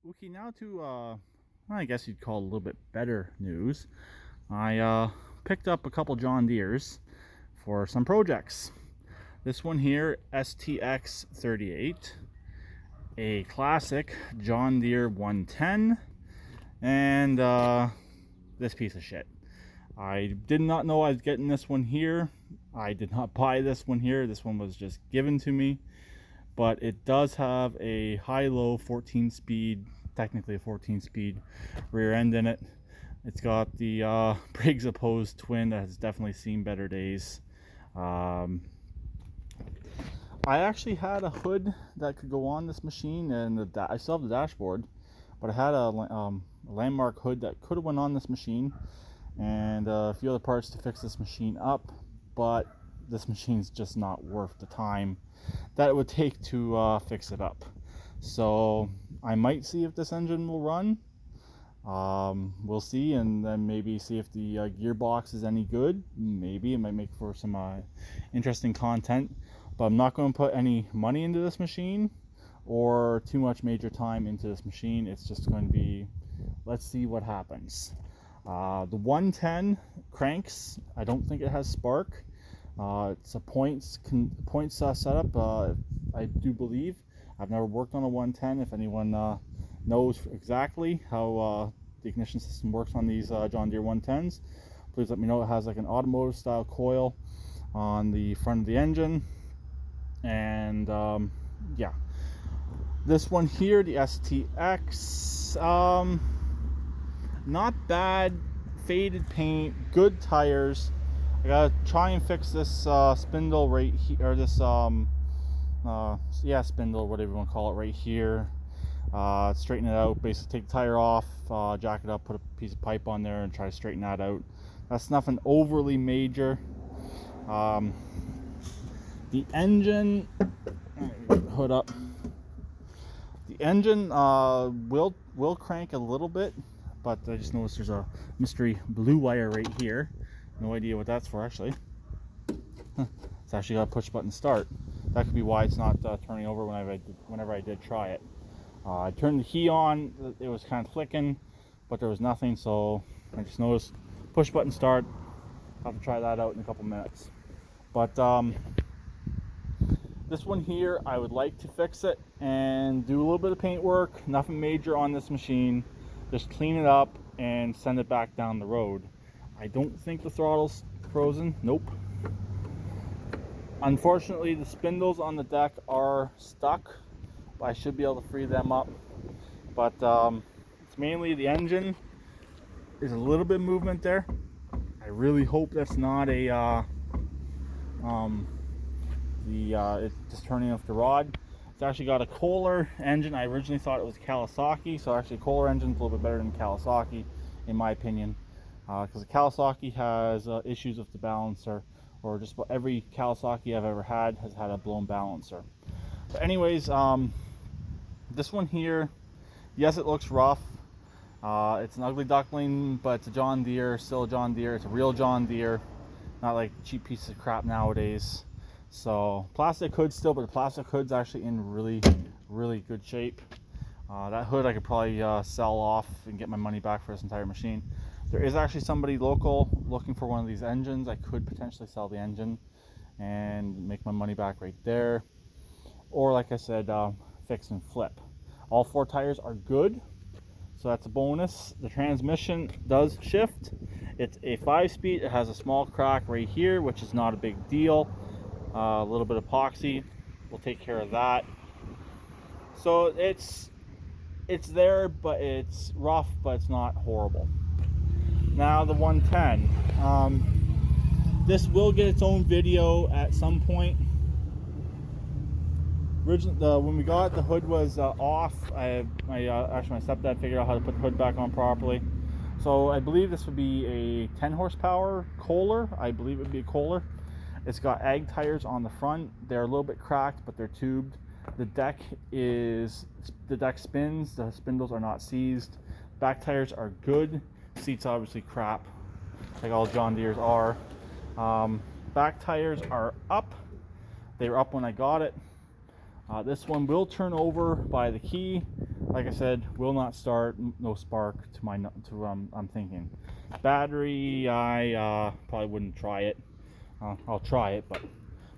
Okay, now to I guess you'd call it a little bit better news. I picked up a couple John Deeres for some projects. This one here, STX 38, a classic John Deere 110, and this piece of shit. I did not know I was getting this one here. I did not buy this one here. This one was just given to me. But it does have a high-low 14-speed, technically a 14-speed rear end in it. It's got the Briggs opposed twin that has definitely seen better days. I actually had a hood that could go on this machine, and I still have the dashboard, but I had a Landmark hood that could have went on this machine, and a few other parts to fix this machine up, but this machine's just not worth the time that it would take to fix it up. So I might see if this engine will run. We'll see, and then maybe see if the gearbox is any good. Maybe it might make for some interesting content, but I'm not going to put any money into this machine or too much major time into this machine. It's just going to be, let's see what happens. The 110 cranks, I don't think it has spark. It's a points setup, I do believe. I've never worked on a 110. If anyone knows exactly how the ignition system works on these John Deere 110s, please let me know. It has like an automotive style coil on the front of the engine, and yeah, this one here, the STX, not bad, faded paint, good tires. I gotta try and fix this spindle right here, or this spindle, whatever you want to call it, right here. Straighten it out, basically take the tire off, jack it up, put a piece of pipe on there and try to straighten that out. That's nothing overly major. The engine, hood up. The engine will crank a little bit, but I just noticed there's a mystery blue wire right here. No idea what that's for, actually. It's actually got a push button start. That could be why it's not turning over whenever I did try it. I turned the key on, it was kind of flicking, but there was nothing, so I just noticed push button start. I'll have to try that out in a couple minutes. But this one here, I would like to fix it and do a little bit of paint work. Nothing major on this machine. Just clean it up and send it back down the road. I don't think the throttle's frozen. Nope. Unfortunately, the spindles on the deck are stuck, but I should be able to free them up. But it's mainly the engine. There's a little bit of movement there. I really hope that's not a it's just turning off the rod. It's actually got a Kohler engine. I originally thought it was Kawasaki, so actually Kohler engine's a little bit better than Kawasaki, in my opinion. Because the Kawasaki has issues with the balancer, or just about every Kawasaki I've ever had has had a blown balancer. But anyways, this one here, yes, it looks rough. It's an ugly duckling, but it's a John Deere, still a John Deere. It's a real John Deere, not like cheap pieces of crap nowadays. So plastic hood still, but the plastic hood's actually in really, really good shape. That hood I could probably sell off and get my money back for this entire machine. There is actually somebody local looking for one of these engines. I could potentially sell the engine and make my money back right there. Or like I said, fix and flip. All four tires are good, so that's a bonus. The transmission does shift. It's a 5-speed. It has a small crack right here, which is not a big deal. A little bit of epoxy will take care of that. So it's there, but it's rough, but it's not horrible. Now the 110. This will get its own video at some point. Originally, when we got it, the hood was off. Actually, my stepdad figured out how to put the hood back on properly. So I believe this would be a 10 horsepower Kohler. I believe it would be a Kohler. It's got ag tires on the front. They're a little bit cracked, but they're tubed. The deck spins. The spindles are not seized. Back tires are good. Seats obviously crap, like all John Deere's are. Back tires are up. They were up when I got it. This one will turn over by the key. like I said, will not start, no spark to my, I'm thinking. Battery, I probably wouldn't try it. I'll try it, but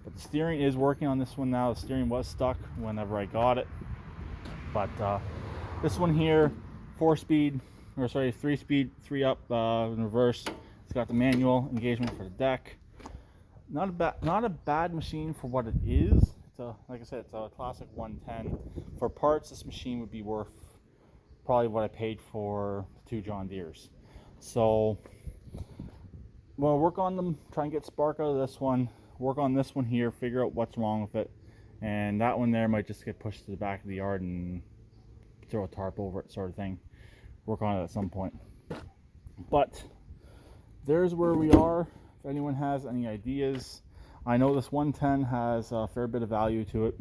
the steering is working on this one now. The steering was stuck whenever I got it, but this one here, 4-speed, or sorry, 3-speed, 3 up in reverse. It's got the manual engagement for the deck. Not a bad machine for what it is. It's a, like I said, it's a classic 110. For parts, this machine would be worth probably what I paid for 2 John Deeres. So we'll work on them, try and get spark out of this one, work on this one here, figure out what's wrong with it, and that one there might just get pushed to the back of the yard and throw a tarp over it, sort of thing. Work on it at some point. But there's where we are. If anyone has any ideas, I know this 110 has a fair bit of value to it.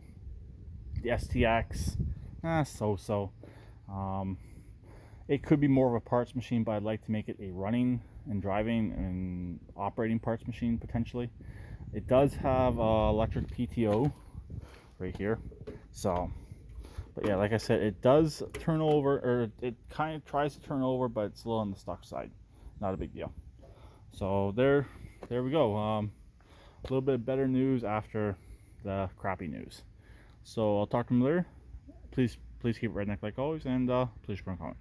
The STX, so-so. It could be more of a parts machine, but I'd like to make it a running and driving and operating parts machine potentially. It does have electric PTO right here, so, but yeah, like I said, it does turn over, or it kind of tries to turn over, but it's a little on the stock side. Not a big deal. So there we go. A little bit better news after the crappy news. So I'll talk to them later. Please keep redneck like always, and please comment.